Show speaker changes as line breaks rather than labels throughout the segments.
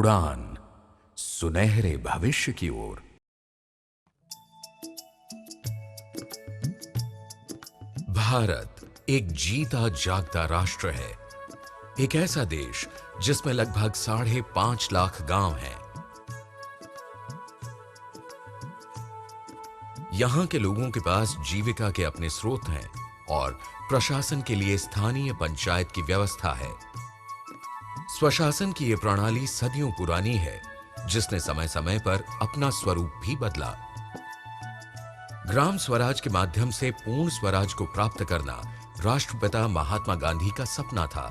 उड़ान सुनहरे भविष्य की ओर। भारत एक जीता जागता राष्ट्र है, एक ऐसा देश जिसमें लगभग 5.5 लाख गांव हैं। यहां के लोगों के पास जीविका के अपने स्रोत हैं और प्रशासन के लिए स्थानीय पंचायत की व्यवस्था है। स्वशासन की यह प्रणाली सदियों पुरानी है, जिसने समय समय पर अपना स्वरूप भी बदला। ग्राम स्वराज के माध्यम से पूर्ण स्वराज को प्राप्त करना राष्ट्रपिता महात्मा गांधी का सपना था।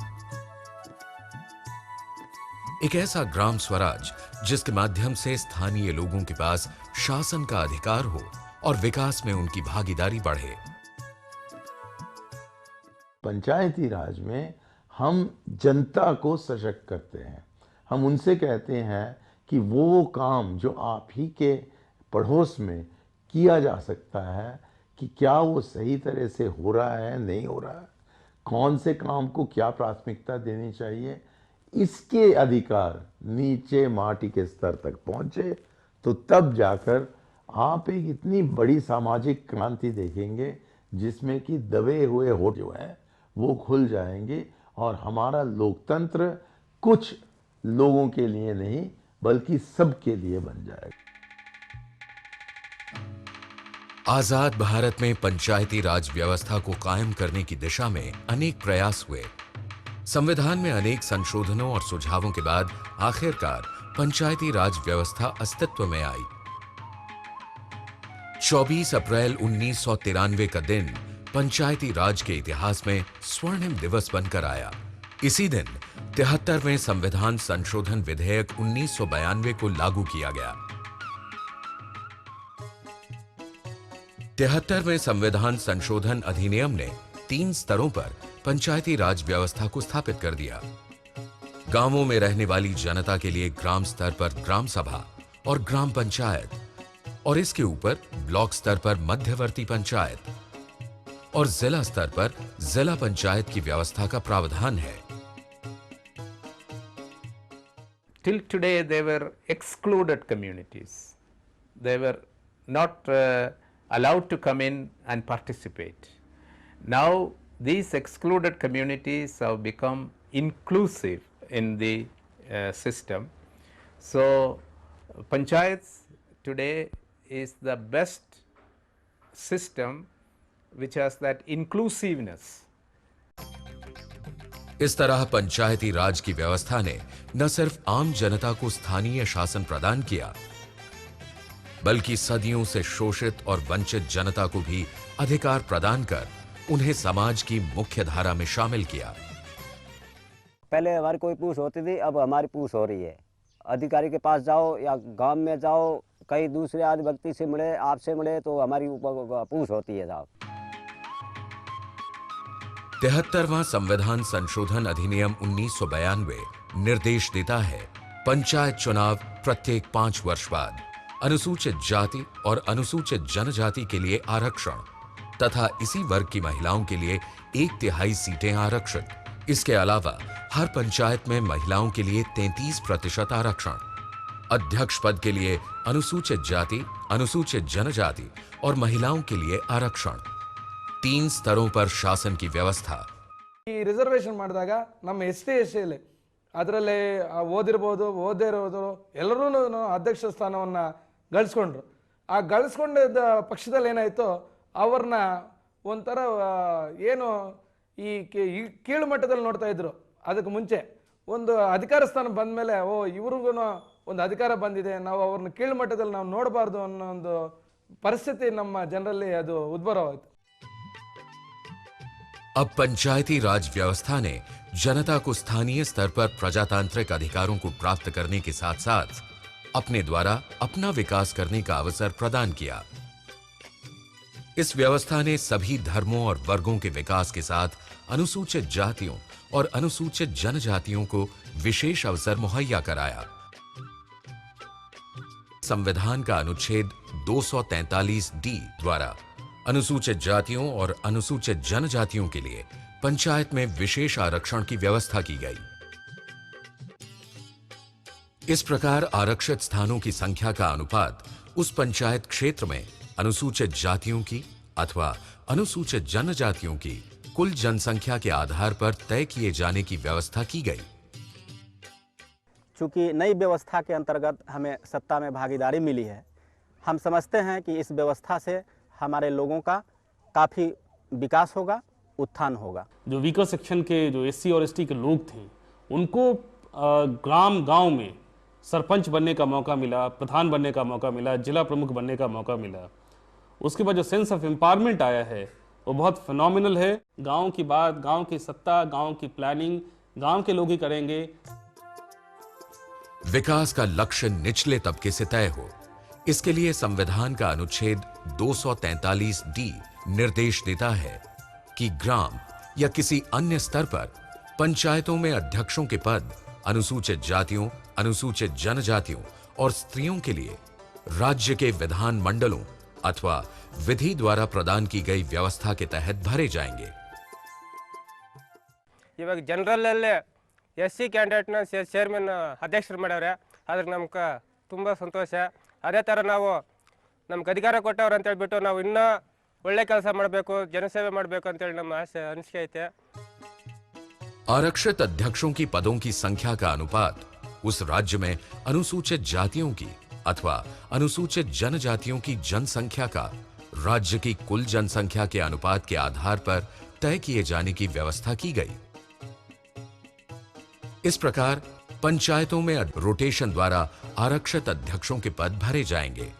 एक ऐसा ग्राम स्वराज जिसके माध्यम से स्थानीय लोगों के पास शासन का अधिकार हो और विकास में उनकी भागीदारी बढ़े।
पंचायती राज में हम जनता को सशक्त करते हैं। हम उनसे कहते हैं कि वो काम जो आप ही के पड़ोस में किया जा सकता है कि क्या वो सही तरह से हो रहा है, नहीं हो रहा है, कौन से काम को क्या प्राथमिकता देनी चाहिए, इसके अधिकार नीचे माटी के स्तर तक पहुंचे तो तब जाकर आप एक इतनी बड़ी सामाजिक क्रांति देखेंगे जिसमें कि दबे हुए होठ जो है वो खुल जाएंगे और हमारा लोकतंत्र कुछ लोगों के लिए नहीं बल्कि सबके लिए बन जाएगा।
आजाद भारत में पंचायती राज व्यवस्था को कायम करने की दिशा में अनेक प्रयास हुए। संविधान में अनेक संशोधनों और सुझावों के बाद आखिरकार पंचायती राज व्यवस्था अस्तित्व में आई। 24 अप्रैल 1993 का दिन पंचायती राज के इतिहास में स्वर्णिम दिवस बनकर आया। इसी दिन 73वें संविधान संशोधन विधेयक 1992 को लागू किया गया। 73वें संविधान संशोधन अधिनियम ने 3 स्तरों पर पंचायती राज व्यवस्था को स्थापित कर दिया। गांवों में रहने वाली जनता के लिए ग्राम स्तर पर ग्राम सभा और ग्राम पंचायत, और इसके ऊपर ब्लॉक स्तर पर मध्यवर्ती पंचायत और जिला स्तर पर जिला पंचायत की व्यवस्था का प्रावधान है।
Till today they were excluded communities. They were not allowed to come in and participate. Now these excluded communities have become inclusive in the system. So panchayats today is the best system which has that inclusiveness.
इस तरह पंचायती राज की व्यवस्था ने न सिर्फ आम जनता को स्थानीय शासन प्रदान किया, बल्कि सदियों से शोषित और वंचित जनता को भी अधिकार प्रदान कर उन्हें समाज की मुख्य धारा में शामिल किया।
पहले हमारी कोई पूछ होती थी, अब हमारी पूछ हो रही है। अधिकारी के पास जाओ या गांव में जाओ, कहीं दूसरे आदि व्यक्ति से मिले, आपसे मिले तो हमारी पूछ होती है साहब।
73वां संविधान संशोधन अधिनियम 1992 निर्देश देता है पंचायत चुनाव प्रत्येक 5 वर्ष बाद, अनुसूचित जाति और अनुसूचित जनजाति के लिए आरक्षण तथा इसी वर्ग की महिलाओं के लिए 1/3 सीटें आरक्षित। इसके अलावा हर पंचायत में महिलाओं के लिए 33% आरक्षण, अध्यक्ष पद के लिए अनुसूचित जाति, अनुसूचित जनजाति और महिलाओं के लिए आरक्षण, 3 स्तरों पर शासन की व्यवस्था।
ರಿಸರ್ವೇಷನ್ ಮಾಡಿದಾಗ ನಮ್ಮ ಎಸ್ಟಿ ಎಸ್ಸಿಯಲ್ಲಿ ಅದರಲ್ಲಿ ಓದಿರ್ಬೋದು ಓದೇ ಇರೋದು ಎಲ್ಲರೂ ಅಧ್ಯಕ್ಷ ಸ್ಥಾನವನ್ನು ಗಳಿಸ್ಕೊಂಡ್ರು. ಆ ಗಳಿಸ್ಕೊಂಡಿದ್ದ ಪಕ್ಷದಲ್ಲಿ ಏನಾಯಿತು, ಅವ್ರನ್ನ ಒಂಥರ ಏನು ಈ ಕೀಳು ಮಟ್ಟದಲ್ಲಿ ನೋಡ್ತಾ ಇದ್ರು. ಅದಕ್ಕೆ ಮುಂಚೆ ಒಂದು ಅಧಿಕಾರ ಸ್ಥಾನ ಬಂದ ಮೇಲೆ ಇವ್ರಿಗೂ ಒಂದು ಅಧಿಕಾರ ಬಂದಿದೆ, ನಾವು ಅವ್ರನ್ನ ಕೀಳು ಮಟ್ಟದಲ್ಲಿ ನಾವು ನೋಡಬಾರ್ದು ಅನ್ನೋ ಒಂದು ಪರಿಸ್ಥಿತಿ ನಮ್ಮ ಜನರಲ್ಲಿ ಅದು ಉದ್ಭವವಾಯಿತು।
अब पंचायती राज व्यवस्था ने जनता को स्थानीय स्तर पर प्रजातांत्रिक अधिकारों को प्राप्त करने के साथ साथ अपने द्वारा अपना विकास करने का अवसर प्रदान किया। इस व्यवस्था ने सभी धर्मों और वर्गों के विकास के साथ अनुसूचित जातियों और अनुसूचित जनजातियों को विशेष अवसर मुहैया कराया। संविधान का अनुच्छेद 243D द्वारा अनुसूचित जातियों और अनुसूचित जनजातियों के लिए पंचायत में विशेष आरक्षण की व्यवस्था की गई। इस प्रकार आरक्षित स्थानों की संख्या का अनुपात उस पंचायत क्षेत्र में अनुसूचित जातियों की अथवा अनुसूचित जनजातियों की कुल जनसंख्या के आधार पर तय किए जाने की व्यवस्था की गई।
चूँकि नई व्यवस्था के अंतर्गत हमें सत्ता में भागीदारी मिली है, हम समझते हैं कि इस व्यवस्था से हमारे लोगों का काफ़ी विकास होगा, उत्थान होगा।
जो वीकर सेक्शन के जो एससी और एसटी के लोग थे उनको ग्राम गांव में सरपंच बनने का मौका मिला, प्रधान बनने का मौका मिला, जिला प्रमुख बनने का मौका मिला। उसके बाद जो सेंस ऑफ एम्पावरमेंट आया है वो बहुत फिनोमिनल है। गांव की बात, गांव की सत्ता, गांव की प्लानिंग गांव के लोग ही करेंगे।
विकास का लक्ष्य निचले तबके से तय हो, इसके लिए संविधान का अनुच्छेद 243D निर्देश देता है कि ग्राम या किसी अन्य स्तर पर पंचायतों में अध्यक्षों के पद अनुसूचित जातियों, अनुसूचित जनजातियों और स्त्रियों के लिए राज्य के विधान मंडलों अथवा विधि द्वारा प्रदान की गई व्यवस्था के तहत भरे जाएंगे।
ಇವಾಗ ಜನರಲ್ಲೇ SC ಕ್ಯಾಂಡಿಡೇಟ್ನ ಚೇರ್ಮನ್ ಅಧ್ಯಕ್ಷರು ಮಾಡ್ಯಾವ್ರೆ, ಅದಕ್ಕೆ ನಮ್ಗೆ ತುಂಬ ಸಂತೋಷ. ಅದೇ ಥರ ನಾವು ನಮ್ಗೆ ಅಧಿಕಾರ ಕೊಟ್ಟವ್ರು ಅಂತ ಹೇಳ್ಬಿಟ್ಟು ನಾವು ಇನ್ನೂ ಒಳ್ಳೆ ಕೆಲಸ ಮಾಡಬೇಕು, ಜನಸೇವೆ ಮಾಡಬೇಕು ಅಂತೇಳಿ ನಮ್ಮ ಆಸೆ ಅನಿಸಿಕೆ ಐತೆ.
आरक्षित अध्यक्षों की पदों की संख्या का अनुपात उस राज्य में अनुसूचित जातियों की अथवा अनुसूचित जनजातियों की जनसंख्या का राज्य की कुल जनसंख्या के अनुपात के आधार पर तय किए जाने की व्यवस्था की गई। इस प्रकार पंचायतों में रोटेशन द्वारा आरक्षित अध्यक्षों के पद भरे जाएंगे।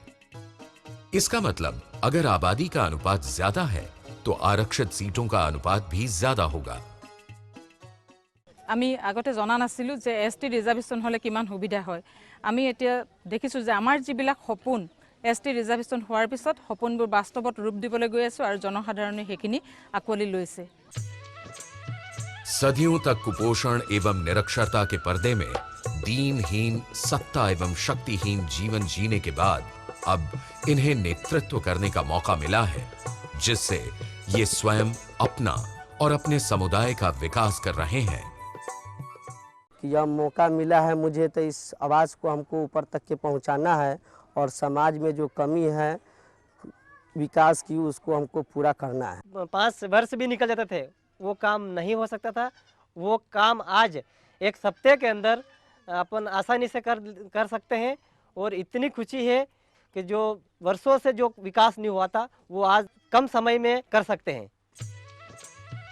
इसका मतलब अगर आबादी का अनुपात ज्यादा है तो आरक्षित सीटों का अनुपात भी ज्यादा होगा।
আমি আগতে জনা নাছিলোঁ যে ST ৰিজাৰ্ভেশ্যন হ'লে কিমান সুবিধা হয়। আমি এতিয়া দেখিছোঁ যে আমাৰ যিবিলাক সপোন ST ৰিজাৰ্ভেশ্যন হোৱাৰ পিছত সপোনবোৰ বাস্তৱত ৰূপ দিবলৈ গৈ আছোঁ আৰু জনসাধাৰণে সেইখিনি আঁকোৱালি লৈছে।
सदियों तक कुपोषण एवं निरक्षरता के पर्दे में दीनहीन, सत्ता एवं शक्तिहीन जीवन जीने के बाद अब इन्हें नेतृत्व करने का मौका मिला है, जिससे ये स्वयं अपना और अपने समुदाय का विकास कर रहे हैं।
यह मौका मिला है मुझे, तो इस आवाज़ को हमको ऊपर तक के पहुंचाना है और समाज में जो कमी है विकास की उसको हमको पूरा करना है।
5 वर्ष भी निकल जाते थे, वो काम नहीं हो सकता था। वो काम आज एक हफ्ते के अंदर अपन आसानी से कर सकते हैं और इतनी खुशी है कि जो वर्षों से जो विकास नहीं हुआ था वो आज कम समय में कर सकते हैं।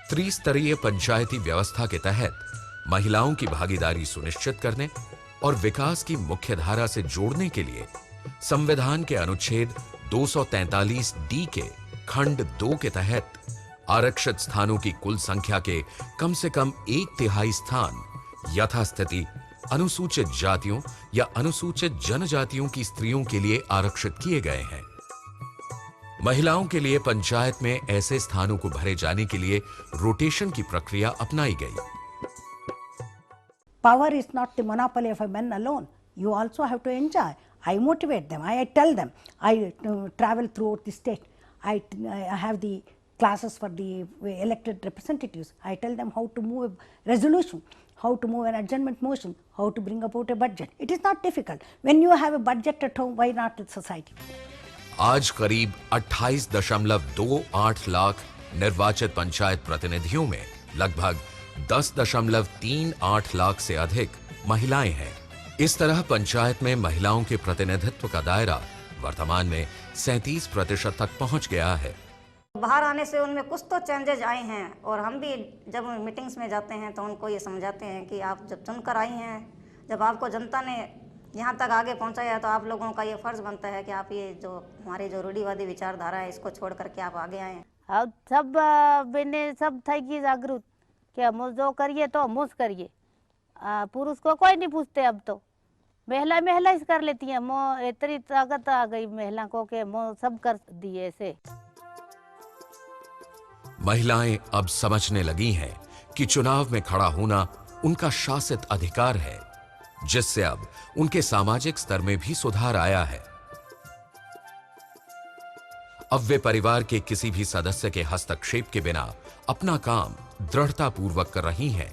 त्रिस्तरीय पंचायती व्यवस्था के तहत महिलाओं की भागीदारी सुनिश्चित करने और विकास की मुख्यधारा से जोड़ने के लिए संविधान के अनुच्छेद 243D के खंड 2 के तहत आरक्षित स्थानों की कुल संख्या के कम से कम 1/3 स्थान यथास्थिति अनुसूचित जातियों या अनुसूचित जनजातियों की स्त्रियों के लिए आरक्षित किए गए हैं। महिलाओं के लिए पंचायत में ऐसे स्थानों को भरे जाने के लिए रोटेशन की प्रक्रिया अपनाई गई।
Power is not the monopoly of a men alone. You also have to enjoy. I motivate them. I tell them. I travel throughout the state. I have the classes for the elected representatives. I tell them how to move a resolution, how to move an adjournment motion, how to bring about a budget. It is not difficult. When you have a budget at home, why not with society?
आज करीब 28.28 लाख निर्वाचित पंचायत प्रतिनिधियों में लगभग 10.38 लाख से अधिक महिलाएं हैं। इस तरह पंचायत में महिलाओं के प्रतिनिधित्व का दायरा वर्तमान में 37% तक पहुंच गया है।
बाहर आने से उनमें कुछ तो चेंजेज आए हैं और हम भी जब मीटिंग्स में जाते हैं तो उनको ये समझाते हैं कि आप जब चुनकर आई हैं, जब आपको जनता ने यहाँ तक आगे पहुँचाया है तो आप लोगों का ये फर्ज बनता है कि आप ये जो हमारी जो रूढ़िवादी विचारधारा है इसको छोड़ करके आप आगे आएँ।
अब सब बने सब थी जागरूक कि हम जो करिए तो हम करिए, पुरुष को कोई नहीं पूछते। अब तो महिला ही कर लेती है। मो इतनी ताकत आ गई महिला को कि मो सब कर दिए ऐसे।
महिलाएं अब समझने लगी हैं कि चुनाव में खड़ा होना उनका शासित अधिकार है, जिससे अब उनके सामाजिक स्तर में भी सुधार आया है। अब वे परिवार के किसी भी सदस्य के हस्तक्षेप के बिना अपना काम दृढ़तापूर्वक कर रही हैं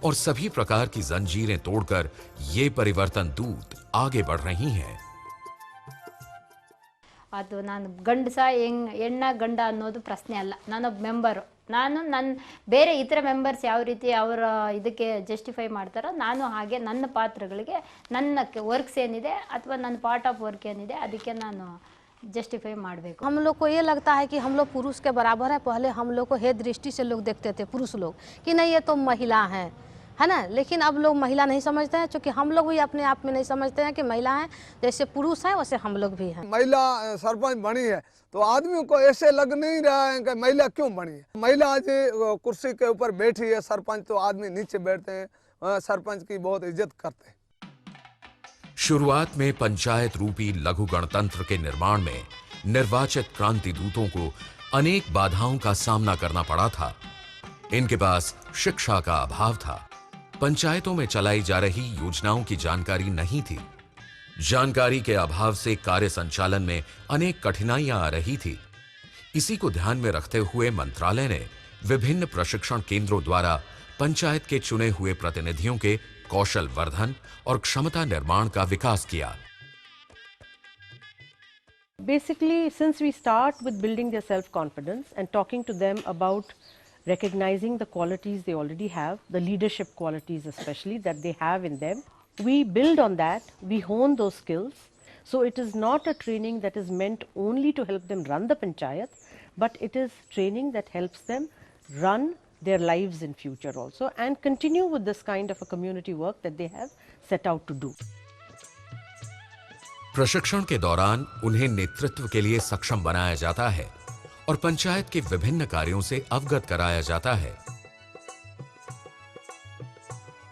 और सभी प्रकार की जंजीरें तोड़कर ये परिवर्तन दूत आगे बढ़ रही हैं।
ಅದು ನಾನು ಗಂಡಸ ಹೆಣ್ಣ ಗಂಡ ಅನ್ನೋದು ಪ್ರಶ್ನೆ ಅಲ್ಲ, ನಾನೊಬ್ಬ ಮೆಂಬರು. ನಾನು ಬೇರೆ ಇತರ ಮೆಂಬರ್ಸ್ ಯಾವ ರೀತಿ ಅವರ ಇದಕ್ಕೆ ಜಸ್ಟಿಫೈ ಮಾಡ್ತಾರೋ ನಾನು ಹಾಗೆ ನನ್ನ ಪಾತ್ರಗಳಿಗೆ ನನ್ನ ವರ್ಕ್ಸ್ ಏನಿದೆ ಅಥವಾ ನನ್ನ ಪಾರ್ಟ್ ಆಫ್ ವರ್ಕ್ ಏನಿದೆ ಅದಕ್ಕೆ ನಾನು जस्टिफाई ಮಾಡಬೇಕು.
हम लोग को ये लगता है कि हम लोग पुरुष के बराबर है. पहले हम लोग को हे दृष्टि से लोग देखते थे पुरुष लोग कि नहीं ये तो महिला है ना. लेकिन अब लोग महिला नहीं समझते हैं, क्योंकि हम लोग भी अपने आप में नहीं समझते हैं कि महिला हैं. जैसे पुरुष हैं वैसे हम लोग भी हैं.
महिला सरपंच बनी है तो आदमियों को ऐसे लग नहीं रहा है कि महिला क्यों बनी है. महिला आज कुर्सी के ऊपर बैठी है सरपंच, तो आदमी नीचे बैठते हैं, सरपंच की बहुत इज्जत करते हैं.
शुरुआत में पंचायत रूपी लघु गणतंत्र के निर्माण में निर्वाचित क्रांति दूतों को अनेक बाधाओं का सामना करना पड़ा था. इनके पास शिक्षा का अभाव था. पंचायतों में चलाई जा रही योजनाओं की जानकारी नहीं थी. जानकारी के अभाव से कार्य संचालन में अनेक कठिनाइयां आ रही थी. इसी को ध्यान में रखते हुए मंत्रालय ने विभिन्न प्रशिक्षण केंद्रों द्वारा पंचायत के चुने हुए प्रतिनिधियों के कौशल वर्धन और क्षमता निर्माण का विकास किया.
Basically, since we start with building their self-confidence and talking to them about recognizing the qualities they already have, the leadership qualities especially that they have in them, we build on that, we hone those skills. So it is not a training that is meant only to help them run the panchayat, but it is training that helps them run their lives in future also and continue with this kind of a community work that they have set out to do.
प्रशिक्षण के दौरान उन्हें नेतृत्व के लिए सक्षम बनाया जाता है और पंचायत के विभिन्न कार्यों से अवगत कराया जाता है.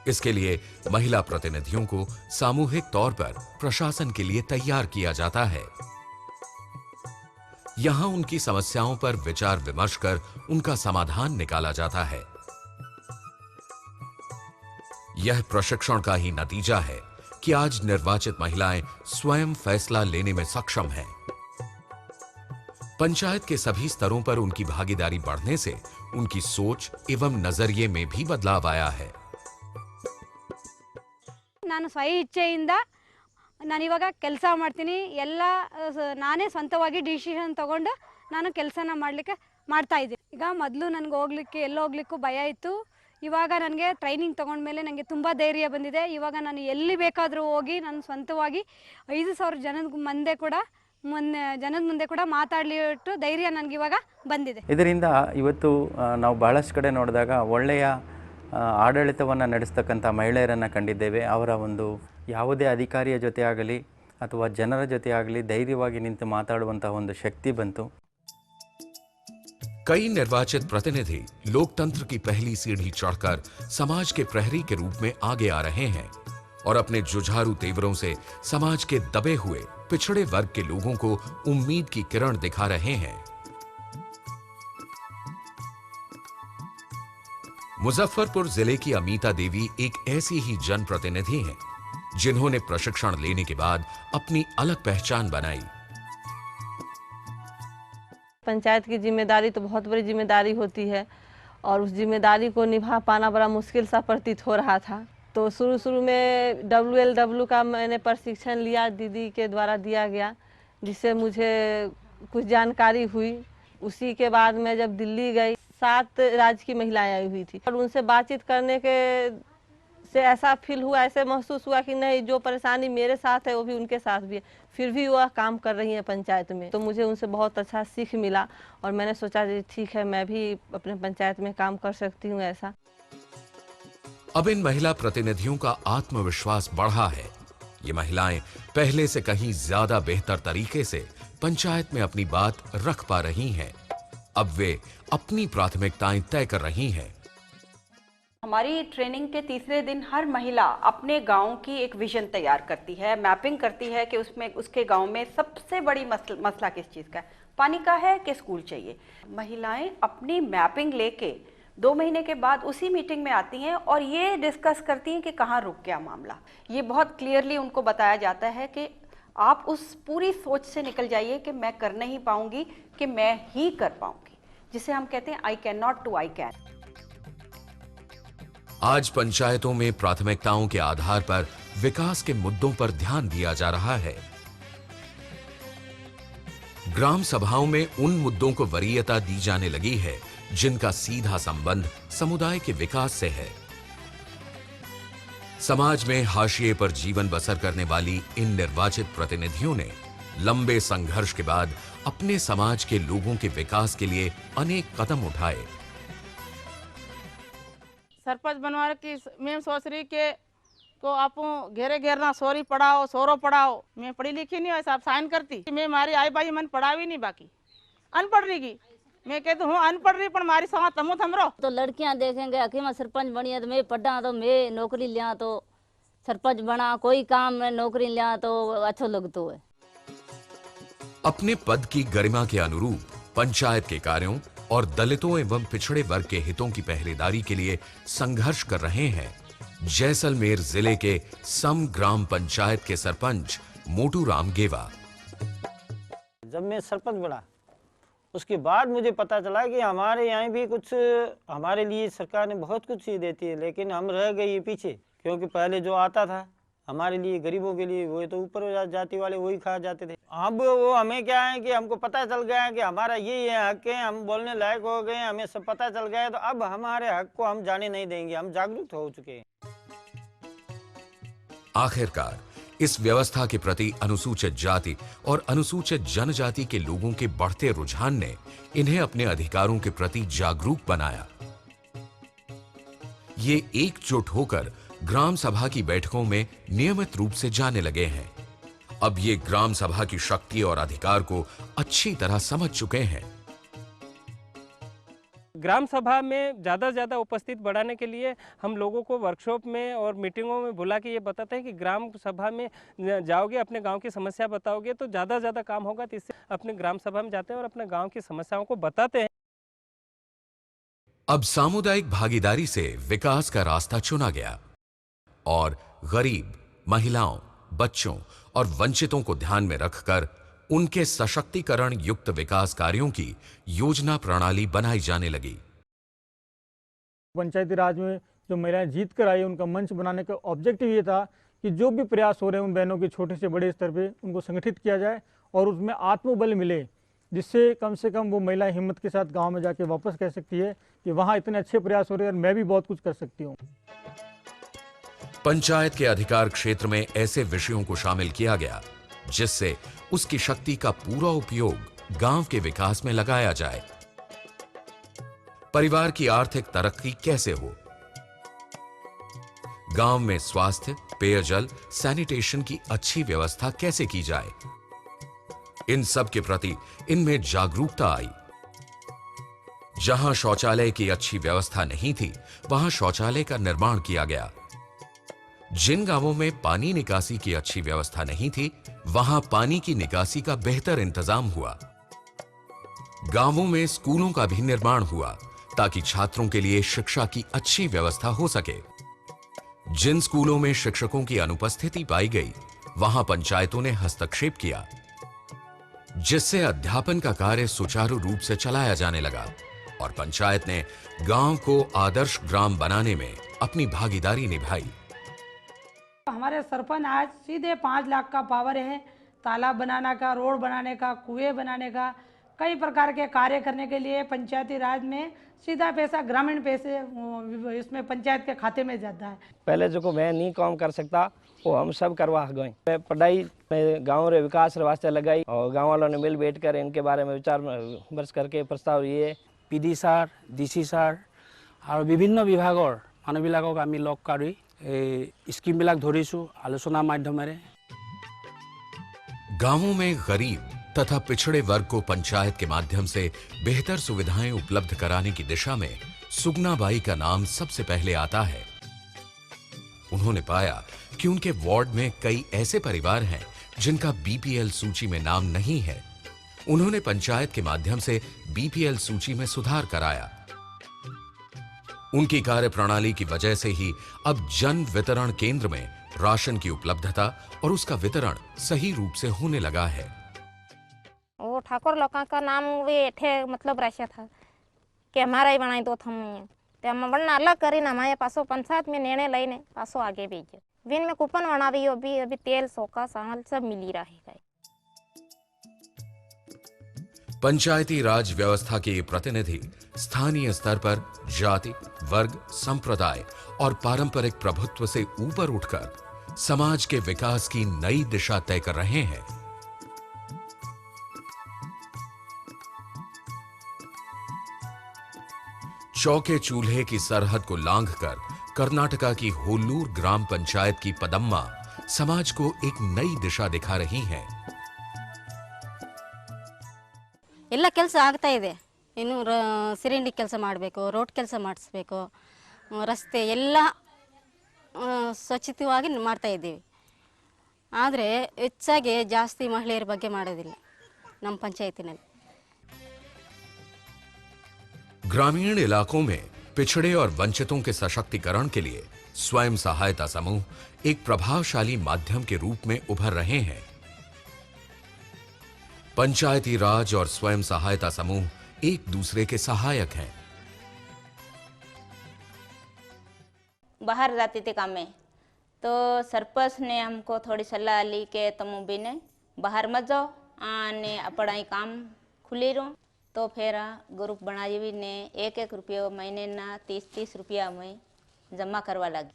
इसके लिए महिला प्रतिनिधियों को सामूहिक तौर पर प्रशासन के लिए तैयार किया जाता है. यहां उनकी समस्याओं पर विचार विमर्श कर उनका समाधान निकाला जाता है. यह प्रशिक्षण का ही नतीजा है कि आज निर्वाचित महिलाएं स्वयं फैसला लेने में सक्षम हैं. पंचायत के सभी स्तरों पर उनकी भागीदारी बढ़ने से उनकी सोच एवं नजरिए में भी बदलाव आया है.
ನಾನು ಸ್ವಯ ಇಚ್ಛೆಯಿಂದ ನಾನಿವಾಗ ಕೆಲಸ ಮಾಡ್ತೀನಿ, ಎಲ್ಲ ನಾನೇ ಸ್ವಂತವಾಗಿ ಡಿಸಿಷನ್ ತಗೊಂಡು ನಾನು ಕೆಲಸನ ಮಾಡ್ತಾ ಇದ್ದೀನಿ. ಈಗ ಮೊದಲು ನನಗೆ ಹೋಗ್ಲಿಕ್ಕೆ ಹೋಗ್ಲಿಕ್ಕೂ ಭಯ ಇತ್ತು. ಇವಾಗ ನನಗೆ ಟ್ರೈನಿಂಗ್ ತಗೊಂಡ್ಮೇಲೆ ನನಗೆ ತುಂಬ ಧೈರ್ಯ ಬಂದಿದೆ. ಇವಾಗ ನಾನು ಎಲ್ಲಿ ಬೇಕಾದರೂ ಹೋಗಿ ನಾನು ಸ್ವಂತವಾಗಿ 5,000 ಜನದ ಮುಂದೆ ಕೂಡ ಮಾತಾಡಲಿಟ್ಟು ಧೈರ್ಯ ನನಗೆ ಇವಾಗ ಬಂದಿದೆ.
ಇದರಿಂದ ಇವತ್ತು ನಾವು ಬಹಳಷ್ಟು ಕಡೆ ನೋಡಿದಾಗ ಒಳ್ಳೆಯ ಆಡಳಿತವನ್ನು ನಡೆಸ್ತಕ್ಕಂಥ ಮಹಿಳೆಯರನ್ನು ಕಂಡಿದ್ದೇವೆ. ಅವರ ಒಂದು ಯಾವುದೇ ಅಧಿಕಾರಿಯ ಜೊತೆ ಆಗಲಿ ಅಥವಾ ಜನರ ಜೊತೆ ಆಗಲಿ ಧೈರ್ಯವಾಗಿ ನಿಂತು ಮಾತಾಡುವಂತಹ ಒಂದು ಶಕ್ತಿ ಬಂತು.
कई निर्वाचित प्रतिनिधि लोकतंत्र की पहली सीढ़ी चढ़कर समाज के प्रहरी के रूप में आगे आ रहे हैं और अपने जुझारू तेवरों से समाज के दबे हुए पिछड़े वर्ग के लोगों को उम्मीद की किरण दिखा रहे हैं. मुजफ्फरपुर जिले की अमीता देवी एक ऐसी ही जनप्रतिनिधि हैं जिन्होंने प्रशिक्षण लेने के बाद अपनी अलग पहचान बनाई.
पंचायत की जिम्मेदारी तो बहुत बड़ी जिम्मेदारी होती है और उस जिम्मेदारी को निभा पाना बड़ा मुश्किल सा प्रतीत हो रहा था. तो शुरू में WLW का मैंने प्रशिक्षण लिया, दीदी के द्वारा दिया गया, जिससे मुझे कुछ जानकारी हुई. उसी के बाद मैं जब दिल्ली गई 7 राज्य की महिलाएं आई हुई थी और उनसे बातचीत करने के से ऐसा फील हुआ, ऐसे महसूस हुआ कि नहीं, जो परेशानी मेरे साथ है वो भी उनके साथ भी है, फिर भी वह काम कर रही हैं पंचायत में. तो मुझे उनसे बहुत अच्छा सीख मिला और मैंने सोचा जी ठीक है, मैं भी अपने पंचायत में काम कर सकती हूँ ऐसा.
अब इन महिला प्रतिनिधियों का आत्मविश्वास बढ़ा है. ये महिलाएं पहले से कहीं ज्यादा बेहतर तरीके से पंचायत में अपनी बात रख पा रही हैं. अब वे अपनी प्राथमिकताएं तय कर रही हैं.
हमारी ट्रेनिंग के तीसरे दिन हर महिला अपने गांव की एक विजन तैयार करती है, मैपिंग करती है कि उसमें उसके गांव में सबसे बड़ी मसला किस चीज़ का है, पानी का है कि स्कूल चाहिए. महिलाएं अपनी मैपिंग लेके 2 महीने के बाद उसी मीटिंग में आती हैं और ये डिस्कस करती हैं कि कहाँ रुक गया मामला. ये बहुत क्लियरली उनको बताया जाता है कि आप उस पूरी सोच से निकल जाइए कि मैं कर नहीं पाऊंगी कि मैं ही कर पाऊंगी, जिसे हम कहते हैं I can not to I can.
आज पंचायतों में प्राथमिकताओं के आधार पर विकास के मुद्दों पर ध्यान दिया जा रहा है। ग्राम सभाओं में उन मुद्दों को वरीयता दी जाने लगी है जिनका सीधा संबंध समुदाय के विकास से है। समाज में हाशिए पर जीवन बसर करने वाली इन निर्वाचित प्रतिनिधियों ने लंबे संघर्ष के बाद अपने समाज के लोगों के विकास के लिए अनेक कदम उठाए।
सरपंच बनवाने की मैं सोच रही के को आप घेरे घेरना सोरी पढ़ाओ सोरो पढ़ाओ। मैं पढ़ी लिखी नहीं वैसा आप साइन करती। मैं मारी आई भाई मन पढ़ावी नहीं बाकी अनपढ़ रही की मैं कहती हूँ अनपढ़ रही पर मारी सवा तमो थमरो।
तो लड़कियां देखेंगे अकेला सरपंच बनी है तो मैं पढ़ा तो मैं नौकरी लिया तो सरपंच बना कोई काम में नौकरी लिया तो अच्छा लगता है।
अपने पद की गरिमा के अनुरूप पंचायत के कार्यों और दलितों एवं पिछड़े वर्ग के हितों की पहरेदारी के लिए संघर्ष कर रहे हैं जैसलमेर जिले के सम ग्राम पंचायत के सरपंच मोटू राम गेवा।
जब मैं सरपंच बना उसके बाद मुझे पता चला कि हमारे यहाँ भी कुछ हमारे लिए सरकार ने बहुत कुछ चीज़ देती है, लेकिन हम रह गए पीछे, क्योंकि पहले जो आता था हमारे लिए गरीबों के लिए वो तो ऊपर जाति वाले वही खा जाते थे। अब वो हमें क्या है कि हमको पता चल गया है कि हमारा ये हक है, हम बोलने लायक हो गए, हमें सब पता चल गया है, तो अब हमारे हक को हम जाने नहीं देंगे, हम जागरूक हो चुके हैं।
आखिरकार इस व्यवस्था के प्रति अनुसूचित जाति और अनुसूचित जनजाति के लोगों के बढ़ते रुझान ने इन्हें अपने अधिकारों के प्रति जागरूक बनाया। ये एकजुट होकर ग्राम सभा की बैठकों में नियमित रूप से जाने लगे हैं। अब ये ग्राम सभा की शक्ति और अधिकार को अच्छी तरह समझ चुके हैं।
ग्राम सभा में ज़्यादा से ज़्यादा उपस्थित बढ़ाने के लिए हम लोगों को वर्कशॉप में और मीटिंगों में बुला के ये बताते हैं कि ग्राम सभा में जाओगे, अपने गांव की समस्या बताओगे तो ज़्यादा से ज़्यादा काम होगा। तो इससे अपने ग्राम सभा में जाते हैं और अपने गांव की समस्याओं को बताते हैं।
अब सामुदायिक भागीदारी से विकास का रास्ता चुना गया और गरीब, महिलाओं, बच्चों और वंचितों को ध्यान में रखकर उनके सशक्तिकरण युक्त विकास कार्यों की योजना प्रणाली बनाई जाने लगी।
पंचायती राज में जो महिलाएं जीत कर आई उनका मंच बनाने का ऑब्जेक्टिव ये था कि जो भी प्रयास हो रहे हैं उन बहनों के छोटे से बड़े स्तर पे उनको संगठित किया जाए और उसमें आत्मबल मिले, जिससे कम से कम वो महिला हिम्मत के साथ गांव में जाके वापस कह सकती है कि वहां इतने अच्छे प्रयास हो रहे हैं और मैं भी बहुत कुछ कर सकती हूँ।
पंचायत के अधिकार क्षेत्र में ऐसे विषयों को शामिल किया गया जिससे उसकी शक्ति का पूरा उपयोग गांव के विकास में लगाया जाए। परिवार की आर्थिक तरक्की कैसे हो, गांव में स्वास्थ्य, पेयजल, सैनिटेशन की अच्छी व्यवस्था कैसे की जाए, इन सब के प्रति इनमें जागरूकता आई। जहां शौचालय की अच्छी व्यवस्था नहीं थी वहां शौचालय का निर्माण किया गया। जिन गांवों में पानी निकासी की अच्छी व्यवस्था नहीं थी वहां पानी की निकासी का बेहतर इंतजाम हुआ। गांवों में स्कूलों का भी निर्माण हुआ ताकि छात्रों के लिए शिक्षा की अच्छी व्यवस्था हो सके। जिन स्कूलों में शिक्षकों की अनुपस्थिति पाई गई वहां पंचायतों ने हस्तक्षेप किया, जिससे अध्यापन का कार्य सुचारू रूप से चलाया जाने लगा और पंचायत ने गांव को आदर्श ग्राम बनाने में अपनी भागीदारी निभाई।
हमारे सरपंच आज सीधे 5 लाख का पावर है, तालाब बनाने का, रोड बनाने का, कुएं बनाने का, कई प्रकार के कार्य करने के लिए पंचायती राज में सीधा पैसा ग्रामीण पैसे इसमें पंचायत के खाते में जाता है।
पहले जो मैं नहीं काम कर सकता वो हम सब करवा गए। मैं पढ़ाई में गाँव रे विकास वास्ते लगाई और गाँव वालों ने मिल बैठ कर इनके बारे में विचार विमर्श करके प्रस्ताव लिए।
PD सार, DC सार और विभिन्न विभागৰ মানুহবিলাকক আমি লগ কৰি स्कीमবিলাক ধৰিছো आलोचना माध्यमेৰে।
गांवों में गरीब तथा पिछड़े वर्ग को पंचायत के माध्यम से बेहतर सुविधाएं उपलब्ध कराने की दिशा में सुगनाबाई का नाम सबसे पहले आता है। उन्होंने पाया कि उनके वार्ड में कई ऐसे परिवार हैं जिनका BPL सूची में नाम नहीं है। उन्होंने पंचायत के माध्यम से BPL सूची में सुधार कराया। उनकी कार्यप्रणाली की वजह से ही अब जन वितरण केंद्र में राशन की उपलब्धता और उसका वितरण सही रूप से होने लगा है।
वो ठाकुर लोगों का नाम भी एठे मतलब रखा था कि हमारा ही बनाई दो हम તેમાં વણના અલગ કરીને અમારે પાછો પંચાયત में निर्णय લઈને પાછો आगे भी गया विन में कूपन बनावी अभी तेल सोका साल सब मिली रहेगा।
पंचायती राज व्यवस्था के ये प्रतिनिधि स्थानीय स्तर पर जाति, वर्ग, संप्रदाय और पारंपरिक प्रभुत्व से ऊपर उठकर समाज के विकास की नई दिशा तय कर रहे हैं। चौके चूल्हे की सरहद को लांघकर कर्नाटका की होल्लूर ग्राम पंचायत की पदम्मा समाज को एक नई दिशा दिखा रही हैं।
ಎಲ್ಲ ಕೆಲಸ ಆಗ್ತಾ ಇದೆ, ಇನ್ನು ಸಿರಿಂಡಿ ಕೆಲಸ ಮಾಡಬೇಕು, ರೋಡ್ ಕೆಲಸ ಮಾಡಿಸ್ಬೇಕು, ರಸ್ತೆ ಎಲ್ಲ ಸ್ವಚ್ಛತೆಯಾಗಿ ಮಾಡ್ತಾ ಇದ್ದೀವಿ. ಆದರೆ ಹೆಚ್ಚಾಗಿ ಜಾಸ್ತಿ ಮಹಿಳೆಯರ ಬಗ್ಗೆ ಮಾಡೋದಿಲ್ಲ ನಮ್ಮ ಪಂಚಾಯತಿನಲ್ಲಿ।
ग्रामीण इलाकों में पिछड़े और वंचितों के सशक्तिकरण के लिए स्वयं सहायता समूह एक प्रभावशाली माध्यम के रूप में उभर रहे हैं। पंचायती राज और स्वयं सहायता समूह एक दूसरे के सहायक हैं।
बाहर जाती थी काम में तो सरपंच ने हमको थोड़ी सलाह ली कि तुम भी ने बाहर मत जाओ आने अपना ही काम खुली रहो। तो फिर ग्रुप बनाई भी ने 1-1 रुपये महीने ना 30-30 रुपया में जमा करवा लगी।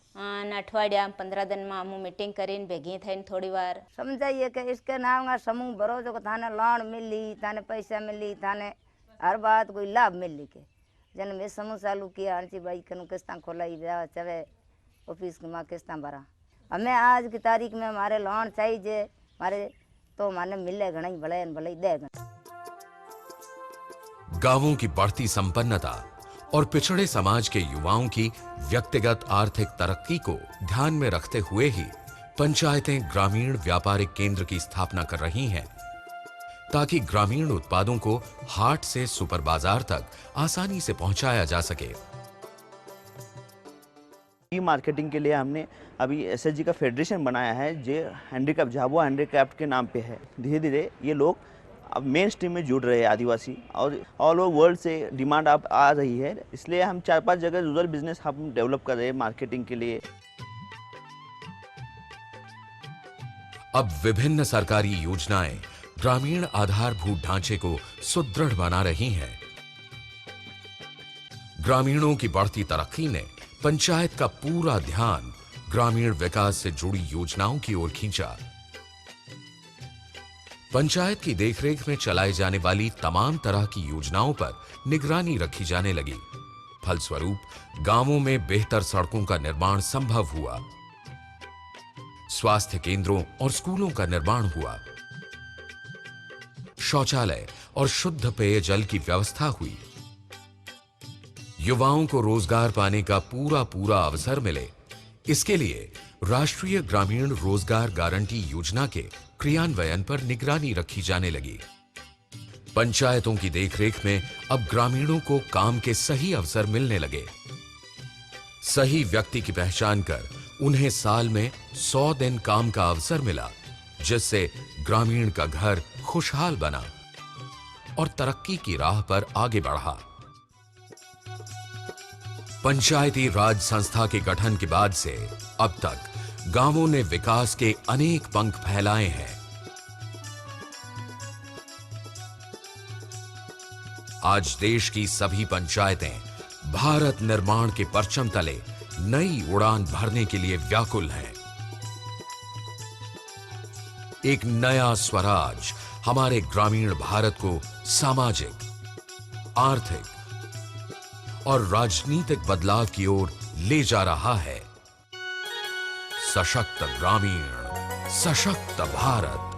अठवाडिया 15 दिन में हम मीटिंग करीन भेगी थी थोड़ी बार
समझाइए कि इसके नाम का समूह भरो जो थाने लोन मिली, थाने पैसा मिली, थाने हर बात कोई लाभ मिली के जन में समूह चालू किया। हंसी भाई कनु किस्ता खोलाई चवे ऑफिस में किस्ता भरा। हमें आज की तारीख में हमारे लोन चाहिए हमारे तो माने मिले घना भले भले दे।
गांवों की बढ़ती संपन्नता और पिछड़े समाज के युवाओं की व्यक्तिगत आर्थिक तरक्की को ध्यान में रखते हुए ही पंचायतें ग्रामीण व्यापारिक केंद्र की स्थापना कर रही हैं, ताकि ग्रामीण उत्पादों को हाट से सुपर बाजार तक आसानी से पहुंचाया जा सके।
ई मार्केटिंग के लिए हमने अभी एसएचजी का फेडरेशन बनाया है जो हैंडीक्राफ्ट झाबुआ हैंडीक्राफ्ट के नाम पे है। धीरे धीरे ये लोग अब मेन स्ट्रीम में जुड़ रहे हैं आदिवासी और ऑल ओवर वर्ल्ड से डिमांड अब आ रही है, इसलिए हम 4-5 जगह रूरल बिजनेस हम डेवलप कर रहे हैं मार्केटिंग के लिए।
अब विभिन्न सरकारी योजनाएं ग्रामीण आधारभूत ढांचे को सुदृढ़ बना रही हैं। ग्रामीणों की बढ़ती तरक्की ने पंचायत का पूरा ध्यान ग्रामीण विकास से जुड़ी योजनाओं की ओर खींचा। पंचायत की देखरेख में चलाई जाने वाली तमाम तरह की योजनाओं पर निगरानी रखी जाने लगी। फलस्वरूप गांवों में बेहतर सड़कों का निर्माण संभव हुआ, स्वास्थ्य केंद्रों और स्कूलों का निर्माण हुआ, शौचालय और शुद्ध पेयजल की व्यवस्था हुई, युवाओं को रोजगार पाने का पूरा अवसर मिले। इसके लिए राष्ट्रीय ग्रामीण रोजगार गारंटी योजना के क्रियान्वयन पर निगरानी रखी जाने लगी। पंचायतों की देखरेख में अब ग्रामीणों को काम के सही अवसर मिलने लगे। सही व्यक्ति की पहचान कर उन्हें साल में 100 दिन काम का अवसर मिला, जिससे ग्रामीण का घर खुशहाल बना और तरक्की की राह पर आगे बढ़ा। पंचायती राज संस्था के गठन के बाद से अब तक गांवों ने विकास के अनेक पंख फैलाए हैं। आज देश की सभी पंचायतें भारत निर्माण के परचम तले नई उड़ान भरने के लिए व्याकुल हैं। एक नया स्वराज हमारे ग्रामीण भारत को सामाजिक, आर्थिक और राजनीतिक बदलाव की ओर ले जा रहा है। सशक्त ग्रामीण, सशक्त भारत।